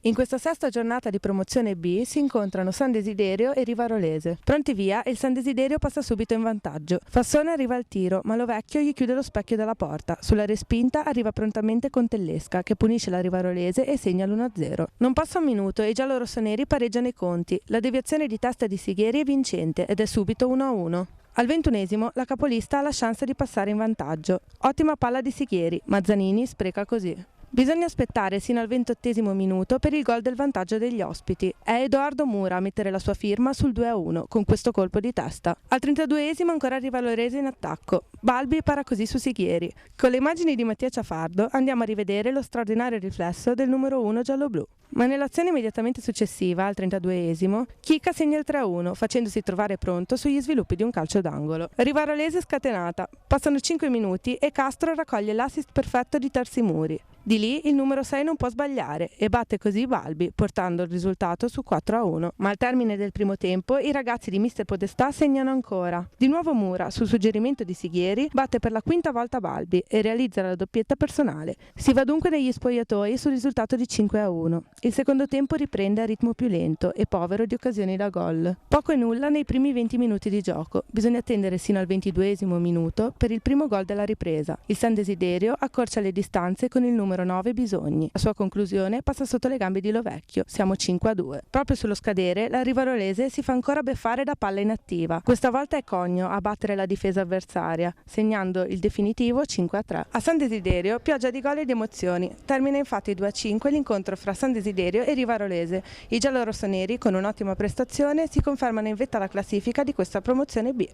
In questa sesta giornata di promozione B si incontrano San Desiderio e Rivarolese. Pronti via e il San Desiderio passa subito in vantaggio. Fassone arriva al tiro, ma Lovecchio gli chiude lo specchio della porta. Sulla respinta arriva prontamente Contellesca, che punisce la Rivarolese e segna l'1-0. Non passa un minuto e i giallorossoneri pareggiano i conti. La deviazione di testa di Sighieri è vincente ed è subito 1-1. Al 21esimo la capolista ha la chance di passare in vantaggio. Ottima palla di Sighieri, Mazzanini spreca così. Bisogna aspettare sino al 28esimo minuto per il gol del vantaggio degli ospiti. È Edoardo Mura a mettere la sua firma sul 2-1 con questo colpo di testa. Al 32esimo ancora arriva Lorese in attacco. Balbi para così su Sighieri. Con le immagini di Mattia Ciafardo andiamo a rivedere lo straordinario riflesso del numero 1 giallo-blu. Ma nell'azione immediatamente successiva, al 32esimo, Chica segna il 3-1, facendosi trovare pronto sugli sviluppi di un calcio d'angolo. Rivarolese scatenata. Passano 5 minuti e Castro raccoglie l'assist perfetto di Terzi Muri. Di lì il numero 6 non può sbagliare e batte così Balbi, portando il risultato su 4-1. Ma al termine del primo tempo i ragazzi di Mister Podestà segnano ancora. Di nuovo Mura, sul suggerimento di Sighieri, batte per la quinta volta Balbi e realizza la doppietta personale. Si va dunque negli spogliatoi sul risultato di 5-1. Il secondo tempo riprende a ritmo più lento e povero di occasioni da gol. Poco e nulla nei primi 20 minuti di gioco. Bisogna attendere sino al 22esimo minuto per il primo gol della ripresa. Il San Desiderio accorcia le distanze con il numero 9 Bisogni. La sua conclusione passa sotto le gambe di Lovecchio. Siamo 5-2. Proprio sullo scadere la Rivarolese si fa ancora beffare da palla inattiva. Questa volta è Cogno a battere la difesa avversaria, segnando il definitivo 5-3. A San Desiderio pioggia di gol e di emozioni. Termina infatti 2-5 l'incontro fra San Desiderio e Rivarolese. I giallorossoneri, con un'ottima prestazione, si confermano in vetta alla classifica di questa promozione B.